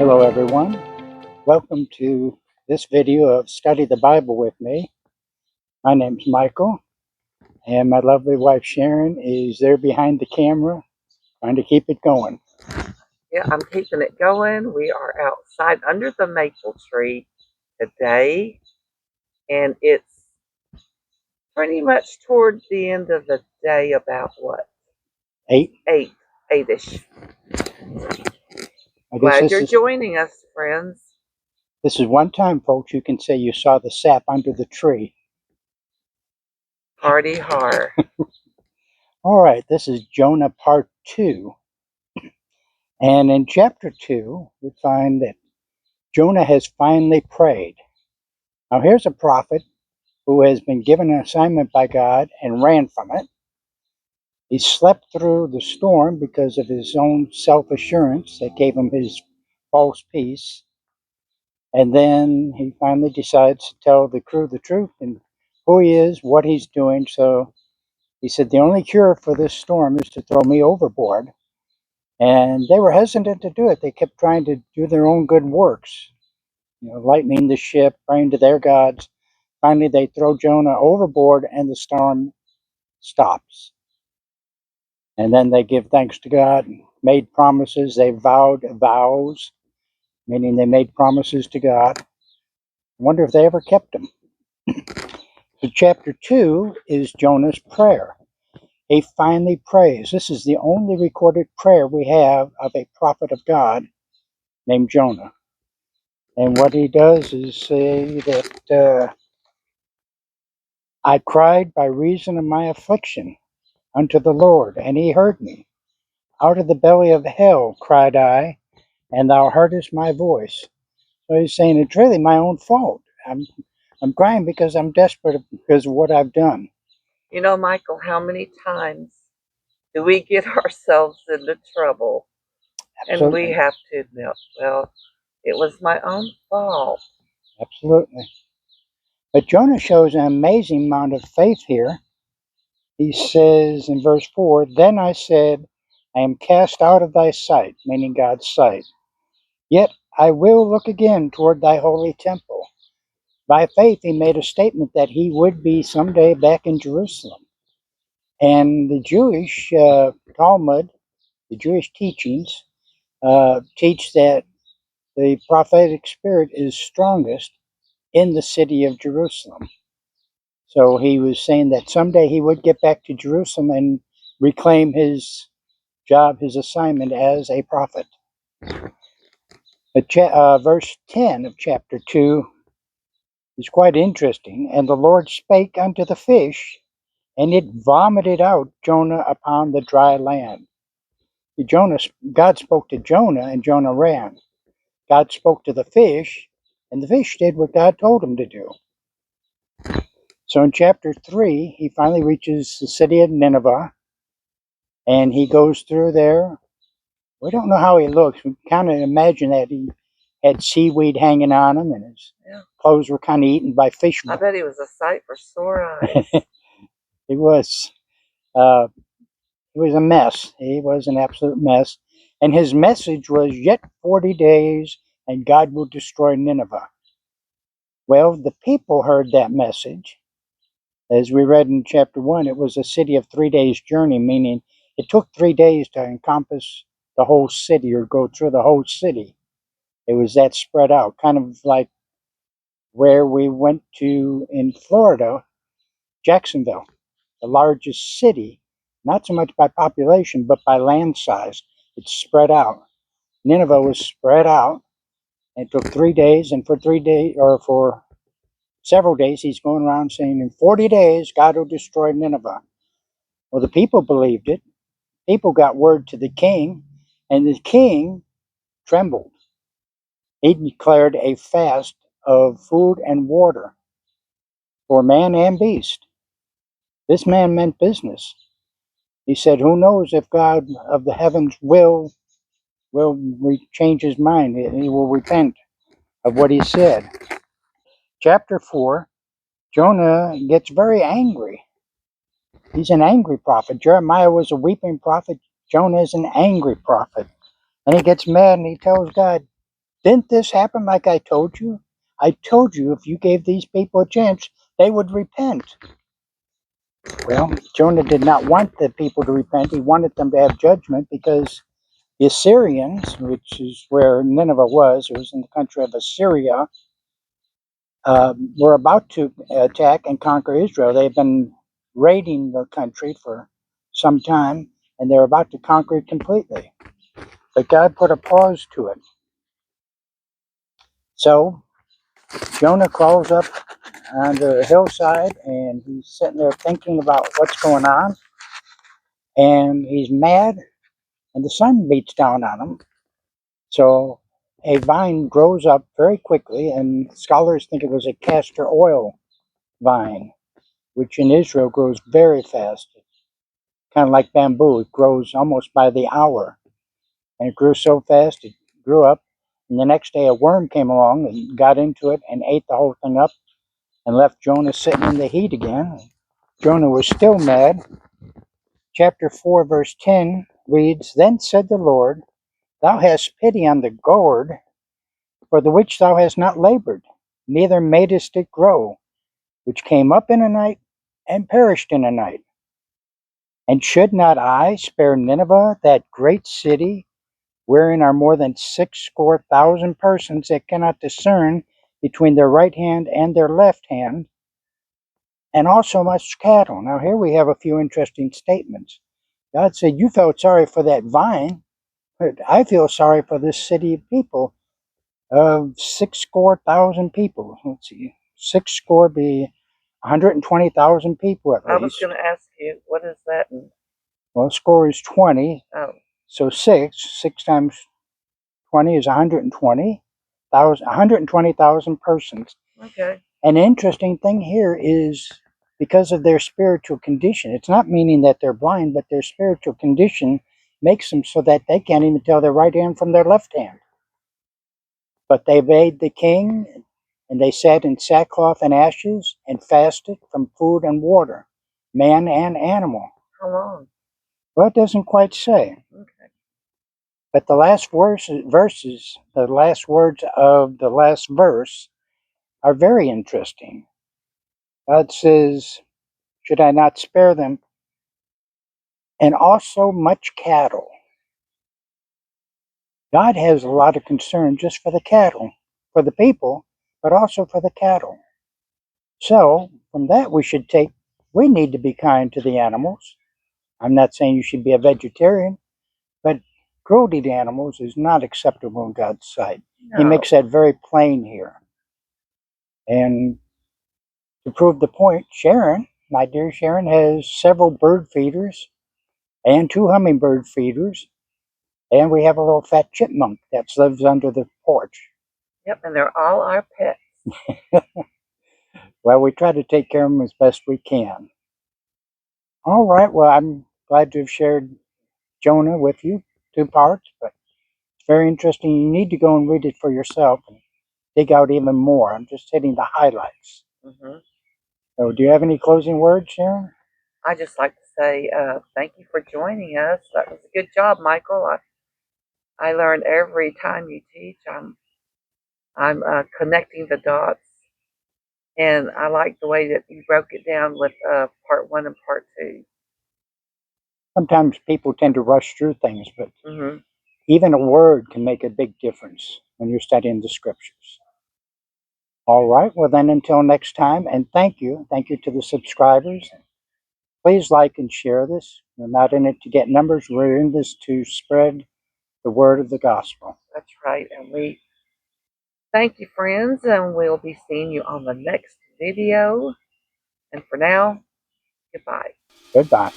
Hello everyone, welcome to this video of Study the Bible with me. My name's Michael and my lovely wife Sharon is there behind the camera trying to keep it going. Yeah, I'm keeping it going. We are outside under the maple tree today, and it's pretty much toward the end of the day, about what? 8. Eight-ish. I guess Glad you're joining us, friends. this is one time, folks, you can say you saw the sap under the tree. Party hard. Alright, this is Jonah part 2. And in chapter 2, we find that Jonah has finally prayed. Now here's a prophet who has been given an assignment by God and ran from it. He slept through the storm because of his own self-assurance that gave him his false peace. And then he finally decides to tell the crew the truth and who he is, what he's doing. So he said, the only cure for this storm is to throw me overboard. And they were hesitant to do it. They kept trying to do their own good works, lightening the ship, praying to their gods. Finally, they throw Jonah overboard and the storm stops. And then they give thanks to God, made promises. They vowed vows, meaning they made promises to God. I wonder if they ever kept them. So chapter 2 is Jonah's prayer. He finally prays. This is the only recorded prayer we have of a prophet of God named Jonah. And what he does is say that I cried by reason of my affliction unto the Lord, and he heard me. Out of the belly of hell cried I, and thou heardest my voice. So he's saying it's really my own fault. I'm crying because I'm desperate because of what I've done. You know, Michael, how many times do we get ourselves into trouble? Absolutely. And we have to admit, well, it was my own fault. Absolutely. But Jonah shows an amazing amount of faith here. He says in verse 4, Then I said, I am cast out of thy sight, meaning God's sight. Yet I will look again toward thy holy temple. By faith, he made a statement that he would be someday back in Jerusalem. And the Jewish Talmud, the Jewish teachings, teach that the prophetic spirit is strongest in the city of Jerusalem. So he was saying that someday he would get back to Jerusalem and reclaim his job, his assignment as a prophet. Verse 10 of chapter 2 is quite interesting. And the Lord spake unto the fish, and it vomited out Jonah upon the dry land. God spoke to Jonah, and Jonah ran. God spoke to the fish, and the fish did what God told him to do. So in chapter 3, he finally reaches the city of Nineveh, and he goes through there. We don't know how he looks. We kind of imagine that he had seaweed hanging on him, and his clothes were kind of eaten by fish. I bet he was a sight for sore eyes. He was. He was a mess. He was an absolute mess. And his message was, yet 40 days, and God will destroy Nineveh. Well, the people heard that message. As we read in chapter 1, it was a city of 3 days' journey, meaning it took 3 days to encompass the whole city or go through the whole city. It was that spread out, kind of like where we went to in Florida, Jacksonville, the largest city, not so much by population, but by land size. It's spread out. Nineveh was spread out. It took 3 days, and for 3 days, or for several days, he's going around saying, in 40 days, God will destroy Nineveh. Well, the people believed it. People got word to the king, and the king trembled. He declared a fast of food and water for man and beast. This man meant business. He said, who knows if God of the heavens will change his mind. He will repent of what he said. Chapter 4, Jonah gets very angry. He's an angry prophet. Jeremiah was a weeping prophet. Jonah is an angry prophet. And he gets mad and he tells God, Didn't this happen like I told you? I told you if you gave these people a chance, they would repent. Well, Jonah did not want the people to repent. He wanted them to have judgment because the Assyrians, which is where Nineveh was, it was in the country of Assyria, were about to attack and conquer Israel. They've been raiding the country for some time, and they're about to conquer it completely. But God put a pause to it. So Jonah crawls up on the hillside, and he's sitting there thinking about what's going on, and he's mad, and the sun beats down on him. So a vine grows up very quickly, and scholars think it was a castor oil vine, which in Israel grows very fast, kind of like bamboo. It grows almost by the hour. And it grew so fast, it grew up. And the next day, a worm came along and got into it and ate the whole thing up and left Jonah sitting in the heat again. Jonah was still mad. Chapter 4, verse 10 reads, Then said the Lord, Thou hast pity on the gourd, for the which thou hast not labored, neither madest it grow, which came up in a night and perished in a night. And should not I spare Nineveh, that great city, wherein are more than 60,000 persons that cannot discern between their right hand and their left hand, and also much cattle? Now, here we have a few interesting statements. God said, You felt sorry for that vine, but I feel sorry for this city of people, of 60,000 people. Let's see, six score be 120,000 people at I was least. going to ask you, what is that? Well, score is 20. Oh, So six times 20 is 120,000 persons. okay. An interesting thing here is because of their spiritual condition. It's not meaning that they're blind, but their spiritual condition makes them so that they can't even tell their right hand from their left hand. But they obeyed the king, and they sat in sackcloth and ashes and fasted from food and water, man and animal. How long? Well, it doesn't quite say. Okay. But the last the last words of the last verse are very interesting. God says, Should I not spare them? And also much cattle. God has a lot of concern just for the cattle, for the people, but also for the cattle. So, from that, we need to be kind to the animals. I'm not saying you should be a vegetarian, but cruelty to animals is not acceptable in God's sight. He No. makes that very plain here. And to prove the point, Sharon, my dear Sharon, has several bird feeders and 2 hummingbird feeders, and we have a little fat chipmunk that lives under the porch. Yep, and they're all our pets. Well, we try to take care of them as best we can. All right, well, I'm glad to have shared Jonah with you, 2 parts, but it's very interesting. You need to go and read it for yourself and dig out even more. I'm just hitting the highlights. Hmm. So, do you have any closing words, Sharon? I just like to say thank you for joining us. That was a good job, Michael. I learn every time you teach. I'm connecting the dots, and I like the way that you broke it down with part one and part 2. Sometimes people tend to rush through things, but Hmm. even a word can make a big difference when you're studying the scriptures. All right, well, then until next time, and thank you. Thank you to the subscribers. Please like and share this. We're not in it to get numbers, we're in this to spread the word of the gospel. That's right, and we thank you, friends, and we'll be seeing you on the next video. And for now, goodbye. Goodbye.